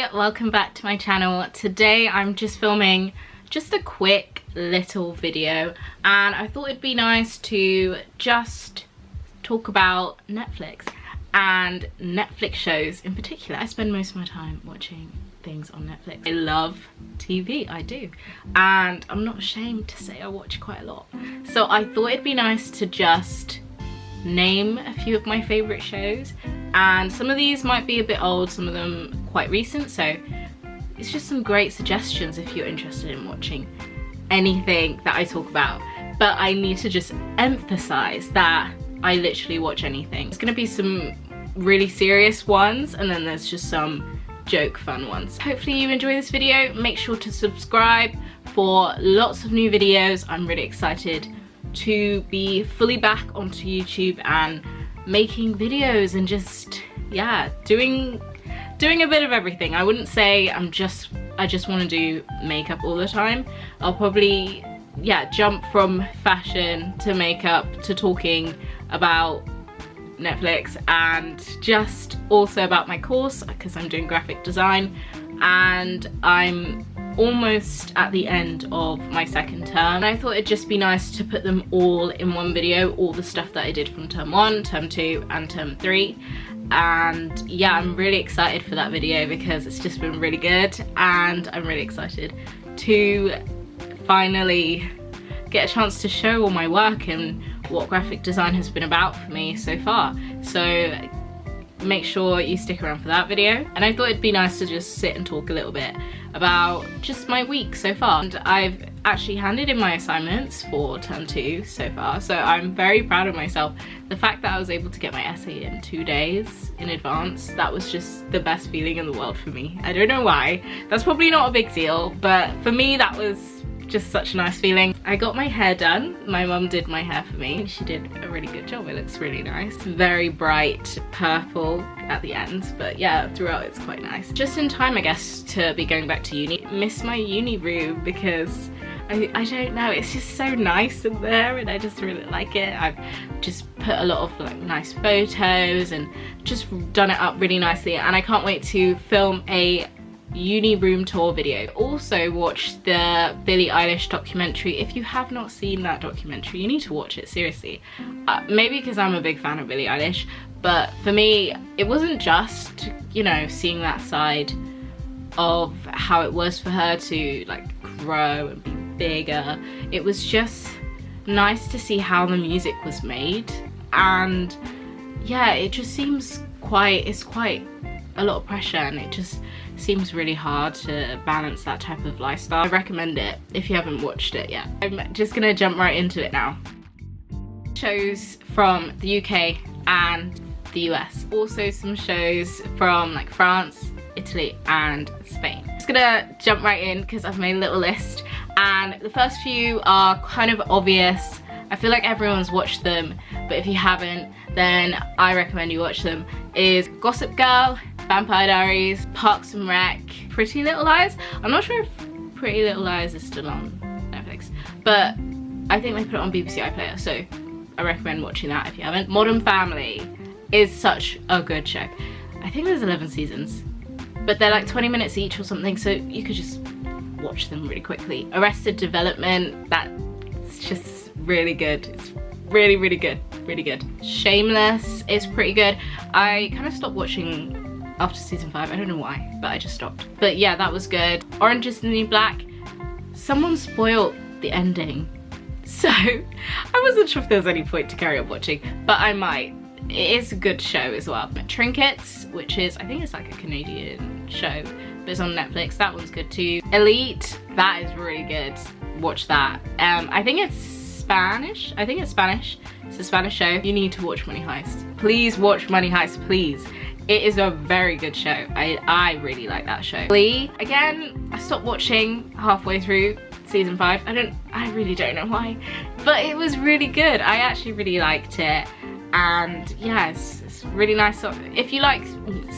Hi, welcome back to my channel. Today I'm just filming just a quick little video and I thought it'd be nice to just talk about Netflix and Netflix shows in particular. I spend most of my time watching things on Netflix. I love TV, I do, and I'm not ashamed to say I watch quite a lot. So I thought it'd be nice to just name a few of my favorite shows, and some of these might be a bit old, some of them quite recent, so it's just some great suggestions if you're interested in watching anything that I talk about. But I need to just emphasize that I literally watch anything. There's gonna be some really serious ones and then there's just some joke fun ones. Hopefully you enjoy this video. Make sure to subscribe for lots of new videos. I'm really excited to be fully back onto YouTube and making videos and just, yeah, doing a bit of everything. I wouldn't say I just want to do makeup all the time. I'll probably, yeah, jump from fashion to makeup to talking about Netflix and just also about my course because I'm doing graphic design and I'm almost at the end of my second term. And I thought it'd just be nice to put them all in one video, all the stuff that I did from term 1, term 2 and term 3. And yeah, I'm really excited for that video because it's just been really good and I'm really excited to finally get a chance to show all my work and what graphic design has been about for me so far. So make sure you stick around for that video. And I thought it'd be nice to just sit and talk a little bit about just my week so far. And I've actually handed in my assignments for term 2 so far, so I'm very proud of myself. The fact that I was able to get my essay in 2 days in advance, that was just the best feeling in the world for me. I don't know why. That's probably not a big deal, but for me that was just such a nice feeling. I got my hair done. My mum did my hair for me. She did a really good job. It looks really nice. Very bright purple at the end, but yeah, throughout it's quite nice. Just in time, I guess, to be going back to uni. Miss my uni room because I don't know, it's just so nice in there and I just really like it. I've just put a lot of like nice photos and just done it up really nicely, and I can't wait to film a uni room tour video. Also watched the Billie Eilish documentary. If you have not seen that documentary, you need to watch it, seriously. Maybe because I'm a big fan of Billie Eilish, but for me it wasn't just, you know, seeing that side of how it was for her to like grow and be bigger. It was just nice to see how the music was made, and yeah, it just seems it's quite a lot of pressure and it just seems really hard to balance that type of lifestyle. I recommend it if you haven't watched it yet. I'm just gonna jump right into it now. Shows from the UK and the US. Also some shows from like France, Italy and Spain. Just gonna jump right in because I've made a little list, and the first few are kind of obvious. I feel like everyone's watched them, but if you haven't, then I recommend you watch them. Is Gossip Girl, Vampire Diaries, Parks and Rec, Pretty Little Lies. I'm not sure if Pretty Little Lies is still on Netflix, but I think they put it on BBC iPlayer, so I recommend watching that if you haven't. Modern Family is such a good show. I think there's 11 seasons, but they're like 20 minutes each or something, so you could just watch them really quickly. Arrested Development, that's just really good. It's really, really good, really good. Shameless is pretty good. I kind of stopped watching after season 5, I don't know why, but I just stopped. But yeah, that was good. Orange is the New Black. Someone spoiled the ending, so I wasn't sure if there was any point to carry on watching, but I might. It is a good show as well. Trinkets, which is, I think it's like a Canadian show, but it's on Netflix. That one's good too. Elite, that is really good. Watch that. I think it's Spanish. It's a Spanish show. You need to watch Money Heist. Please watch Money Heist, please. It is a very good show. I really like that show. Glee, again, I stopped watching halfway through season 5. I really don't know why, but it was really good. I actually really liked it, and yeah, it's really nice. If you like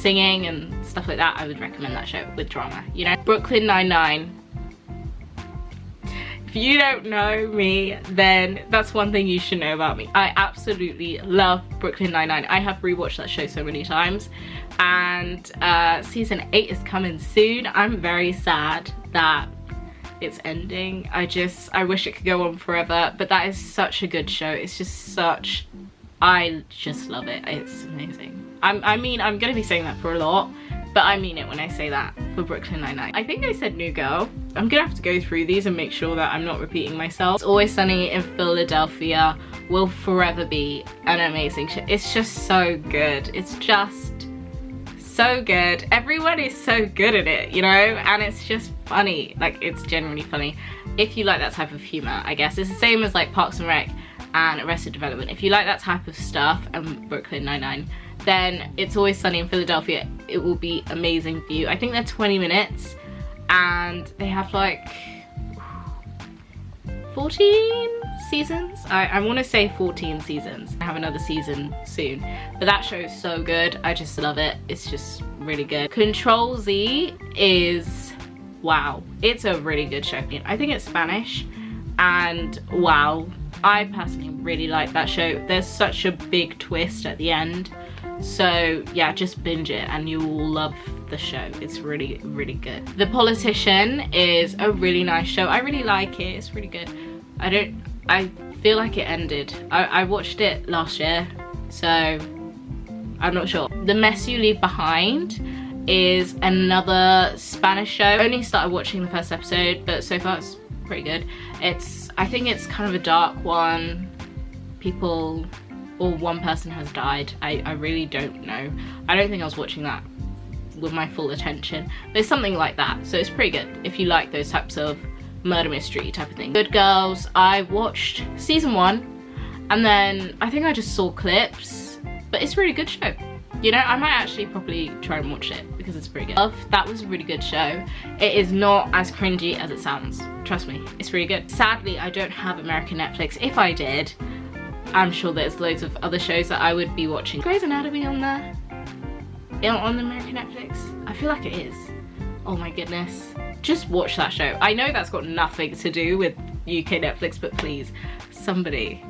singing and stuff like that, I would recommend that show with drama, you know. Brooklyn Nine-Nine. If you don't know me, then that's one thing you should know about me. I absolutely love Brooklyn Nine-Nine. I have rewatched that show so many times, and season 8 is coming soon. I'm very sad that it's ending. I wish it could go on forever, but that is such a good show. It's just such, I just love it. It's amazing. I mean, I'm gonna be saying that for a lot, but I mean it when I say that for Brooklyn Nine-Nine. I think I said New Girl. I'm gonna have to go through these and make sure that I'm not repeating myself. It's Always Sunny in Philadelphia will forever be an amazing show. It's just so good. It's just so good. Everyone is so good at it, you know, and it's just funny. Like, it's genuinely funny. If you like that type of humor, I guess. It's the same as like Parks and Rec and Arrested Development. If you like that type of stuff and Brooklyn Nine-Nine, then It's Always Sunny in Philadelphia, it will be amazing for you. I think they're 20 minutes and they have like 14 seasons. I want to say 14 seasons. I have another season soon, but that show is so good. I just love it. It's just really good. Control Z is, wow, it's a really good show. I think it's Spanish, and wow, I personally really like that show. There's such a big twist at the end, so yeah, just binge it and you will love the show. It's really, really good. The Politician is a really nice show. I really like it. It's really good. I feel like it ended. I watched it last year, so I'm not sure. The Mess You Leave Behind is another Spanish show. I only started watching the first episode, but so far it's pretty good. I think it's kind of a dark one. People, or one person has died. I really don't know. I don't think I was watching that with my full attention, but it's something like that, so it's pretty good if you like those types of murder mystery type of thing. Good Girls, I watched season 1 and then I think I just saw clips, but it's a really good show. You know, I might actually probably try and watch it because it's pretty good. Love, that was a really good show. It is not as cringy as it sounds. Trust me, it's really good. Sadly, I don't have American Netflix. If I did, I'm sure there's loads of other shows that I would be watching. Grey's Anatomy on there? On the American Netflix? I feel like it is. Oh my goodness. Just watch that show. I know that's got nothing to do with UK Netflix, but please, somebody,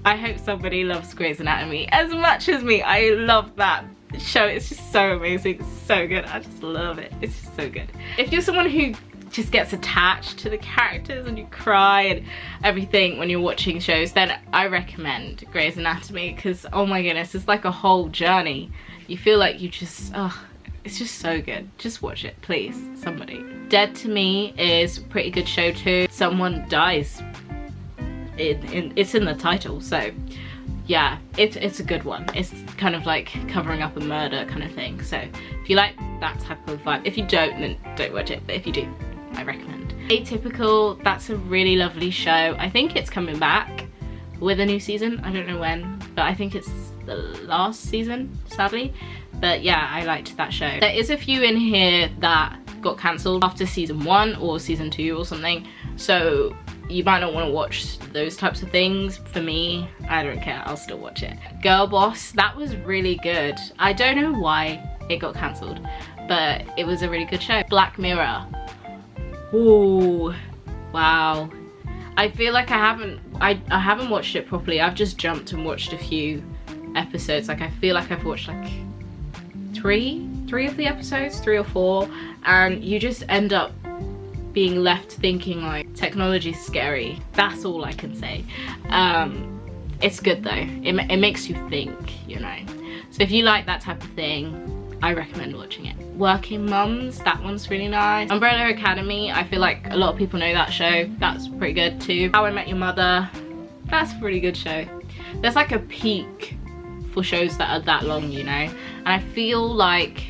I hope somebody loves Grey's Anatomy as much as me. I love that show. It's just so amazing, so good. I just love it. It's just so good. If you're someone who just gets attached to the characters and you cry and everything when you're watching shows, then I recommend Grey's Anatomy, because oh my goodness, it's like a whole journey. You feel like you just, it's just so good. Just watch it, please, somebody. Dead to Me is a pretty good show too. Someone dies. It's in the title, so yeah, it's a good one. It's kind of like covering up a murder kind of thing. So if you like that type of vibe, if you don't, then don't watch it. But if you do, I recommend. Atypical, that's a really lovely show. I think it's coming back with a new season. I don't know when, but I think it's the last season, sadly. But yeah, I liked that show. There is a few in here that got cancelled after season 1 or season 2 or something, so you might not want to watch those types of things. For me, I don't care, I'll still watch it. Girl Boss, that was really good. I don't know why it got cancelled, but it was a really good show. Black Mirror, ooh, wow. I feel like I haven't watched it properly. I've just jumped and watched a few episodes. Like, I feel like I've watched like three of the episodes, 3 or 4, and you just end up being left thinking like technology's scary. That's all I can say. It's good though. It makes you think, you know. So if you like that type of thing, I recommend watching it. Working Mums, that one's really nice. Umbrella Academy, I feel like a lot of people know that show. That's pretty good too. How I Met Your Mother, that's a pretty good show. There's like a peak for shows that are that long, you know, and I feel like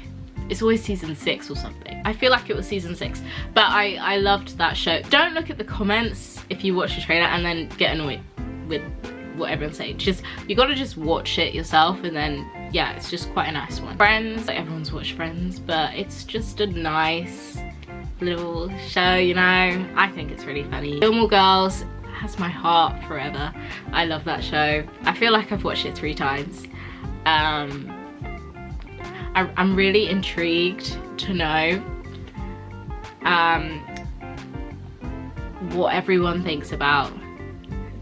it's always season 6 or something. I feel like it was season 6, but I loved that show. Don't look at the comments if you watch the trailer and then get annoyed with what everyone's saying. You gotta just watch it yourself, and then yeah, it's just quite a nice one. Friends, like everyone's watched Friends, but it's just a nice little show, you know. I think it's really funny. Gilmore Girls has my heart forever. I love that show. I feel like I've watched it 3 times. I'm really intrigued to know what everyone thinks about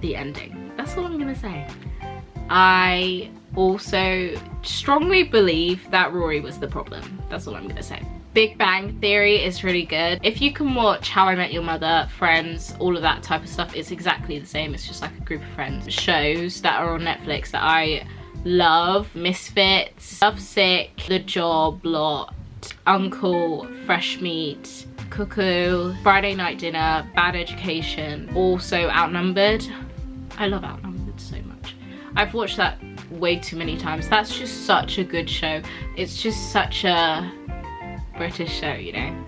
the ending. That's all I'm gonna say. I also strongly believe that Rory was the problem. That's all I'm gonna say. Big Bang Theory is really good. If you can watch How I Met Your Mother, Friends, all of that type of stuff, it's exactly the same. It's just like a group of friends. Shows that are on Netflix that I love: Misfits, Lovesick, The Job, Lot, Uncle, Fresh Meat, Cuckoo, Friday Night Dinner, Bad Education, also Outnumbered. I love Outnumbered so much. I've watched that way too many times. That's just such a good show. It's just such a British show, you know.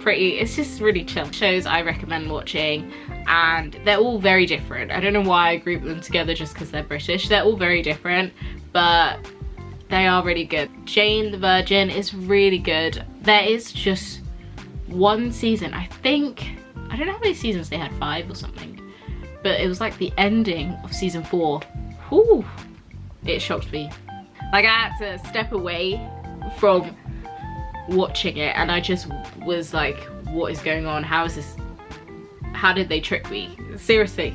It's just really chill. Shows I recommend watching, and they're all very different. I don't know why I group them together just because they're British. They're all very different, but they are really good. Jane the Virgin is really good. There is just one season, I think, I don't know how many seasons they had, 5 or something, but it was like the ending of season 4. Whew, it shocked me. Like, I had to step away from watching it, and I just was like, what is going on? How is this? How did they trick me? Seriously.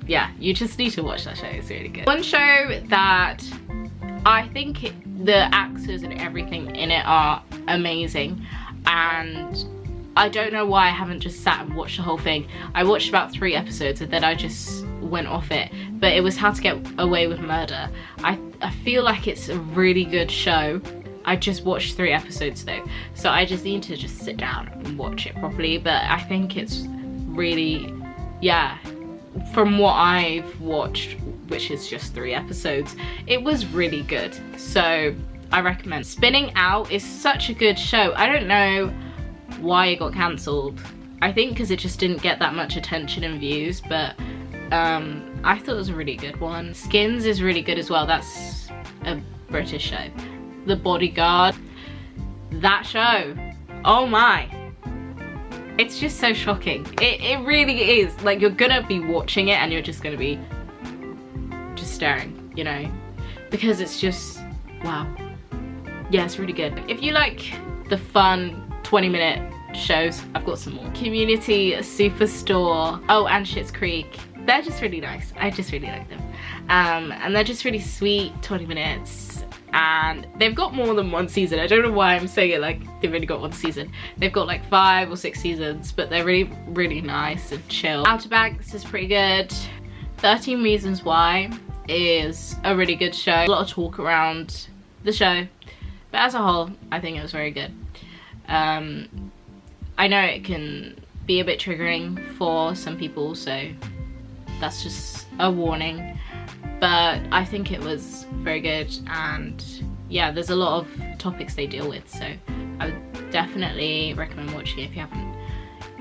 Yeah, you just need to watch that show. It's really good. One show that I think the actors and everything in it are amazing, and I don't know why I haven't just sat and watched the whole thing. I watched about 3 episodes and then I just went off it, but it was How to Get Away with Murder. I feel like it's a really good show. I just watched 3 episodes though, so I just need to just sit down and watch it properly, but I think it's really, yeah, from what I've watched, which is just 3 episodes, it was really good, so I recommend. Spinning Out is such a good show. I don't know why it got cancelled. I think because it just didn't get that much attention and views, but I thought it was a really good one. Skins is really good as well. That's a British show. The Bodyguard, that show, oh my, it's just so shocking. It really is. Like, you're gonna be watching it and you're just gonna be just staring, you know, because it's just, wow. Yeah, it's really good. If you like the fun 20-minute shows, I've got some more. Community, Superstore, oh, and Schitt's Creek. They're just really nice. I just really like them. And they're just really sweet, 20 minutes. And they've got more than 1 season. I don't know why I'm saying it like they've only got 1 season. They've got like 5 or 6 seasons, but they're really, really nice and chill. Outer Banks is pretty good. 13 Reasons Why is a really good show. A lot of talk around the show, but as a whole, I think it was very good. I know it can be a bit triggering for some people, so that's just a warning. But I think it was very good, and yeah, there's a lot of topics they deal with, so I would definitely recommend watching it if you haven't.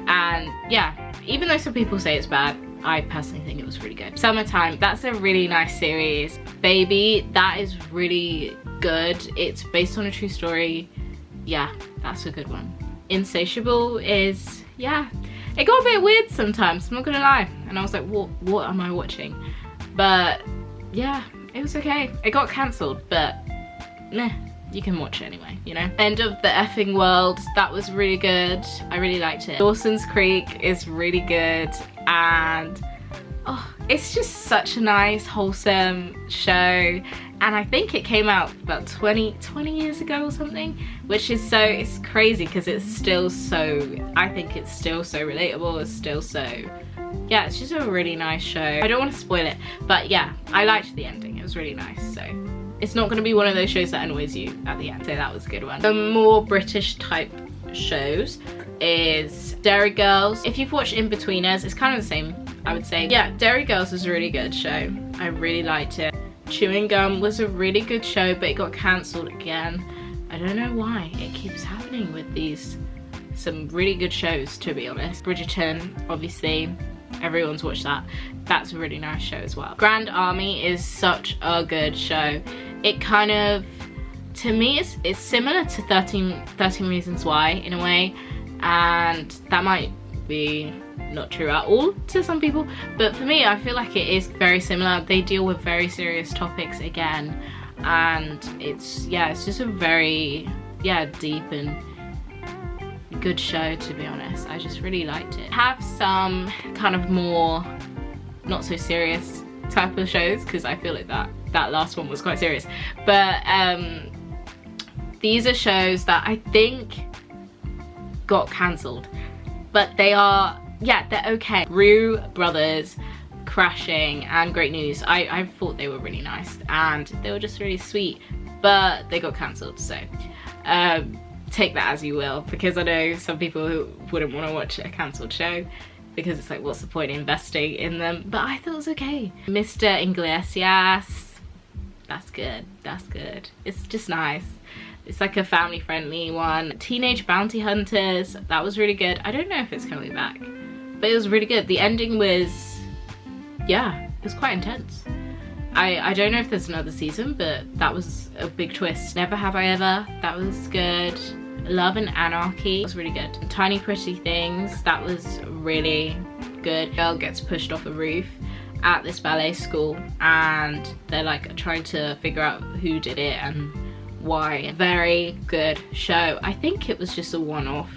And yeah, even though some people say it's bad, I personally think it was really good. Summertime, that's a really nice series. Baby, that is really good. It's based on a true story. Yeah, that's a good one. Insatiable is, yeah, it got a bit weird sometimes, I'm not gonna lie, and I was like, what am I watching? But yeah, it was okay. It got cancelled, but meh, you can watch it anyway, you know. End of the Effing World, that was really good. I really liked it. Dawson's Creek is really good, and oh, it's just such a nice, wholesome show. And I think it came out about 20 years ago or something, which is so, it's crazy because it's still so, I think it's still so relatable. It's still so, yeah, it's just a really nice show. I don't want to spoil it, but yeah, I liked the ending. It was really nice, so it's not going to be one of those shows that annoys you at the end, so that was a good one. The more British type shows is Dairy Girls. If you've watched In-Betweeners, it's kind of the same, I would say. Yeah, Dairy Girls was a really good show. I really liked it. Chewing Gum was a really good show, but it got cancelled again. I don't know why. It keeps happening with these, some really good shows, to be honest. Bridgerton, obviously, everyone's watched that. That's a really nice show as well. Grand Army is such a good show. It kind of, to me, it's similar to 13 Reasons Why in a way, and that might be not true at all to some people, but for me, I feel like it is very similar. They deal with very serious topics again, and it's, yeah, it's just a very, yeah, deep and good show, to be honest. I just really liked it. Have some kind of more not so serious type of shows, because I feel like that last one was quite serious, but these are shows that I think got cancelled, but they are, yeah, they're okay. Rue Brothers, Crashing, and Great News, I thought they were really nice and they were just really sweet, but they got cancelled, so take that as you will, because I know some people who wouldn't want to watch a cancelled show because it's like, what's the point in investing in them? But I thought it was okay. Mr. Iglesias, that's good, that's good. It's just nice. It's like a family friendly one. Teenage Bounty Hunters, that was really good. I don't know if it's coming back, but it was really good. The ending was, yeah, it was quite intense. I don't know if there's another season, but that was a big twist. Never Have I Ever, that was good. Love and Anarchy was really good. Tiny Pretty Things, that was really good. Girl gets pushed off a roof at this ballet school and they're like trying to figure out who did it and why. Very good show. I think it was just a one-off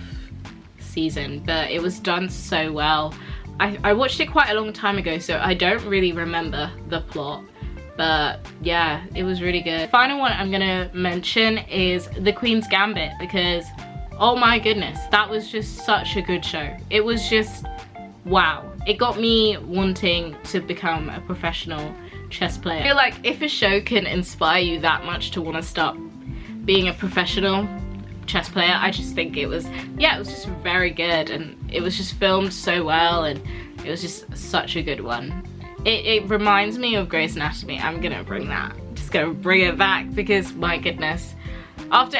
season, but it was done so well. I watched it quite a long time ago, so I don't really remember the plot, but yeah, it was really good. The final one I'm gonna mention is The Queen's Gambit, because oh my goodness, that was just such a good show. It was just, wow. It got me wanting to become a professional chess player. I feel like if a show can inspire you that much to want to start being a professional chess player, I just think it was, yeah, it was just very good, and it was just filmed so well, and it was just such a good one. It reminds me of Grey's Anatomy. I'm gonna bring that, just gonna bring it back, because my goodness, after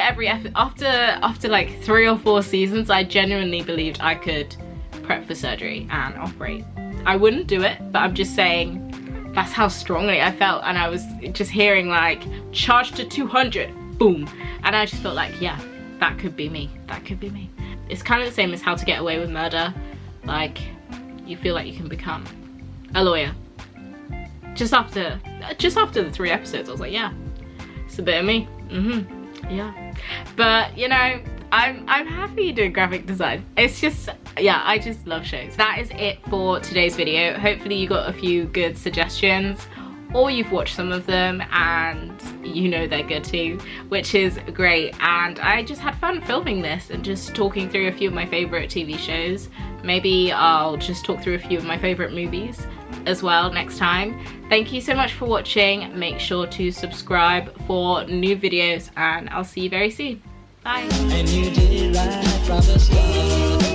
like 3 or 4 seasons, I genuinely believed I could prep for surgery and operate. I wouldn't do it, but I'm just saying that's how strongly I felt, and I was just hearing like, charge to 200, boom, and I just felt like, yeah, that could be me, that could be me. It's kind of the same as How to Get Away with Murder. Like, you feel like you can become a lawyer. Just after the 3 episodes, I was like, yeah, it's a bit of me. Yeah, but you know, I'm happy doing graphic design. It's just, yeah, I just love shows. That is it for today's video. Hopefully you got a few good suggestions, or you've watched some of them and you know they're good too, which is great. And I just had fun filming this and just talking through a few of my favorite TV shows. Maybe I'll just talk through a few of my favorite movies as well next time. Thank you so much for watching. Make sure to subscribe for new videos, and I'll see you very soon. Bye. And you did right from the start.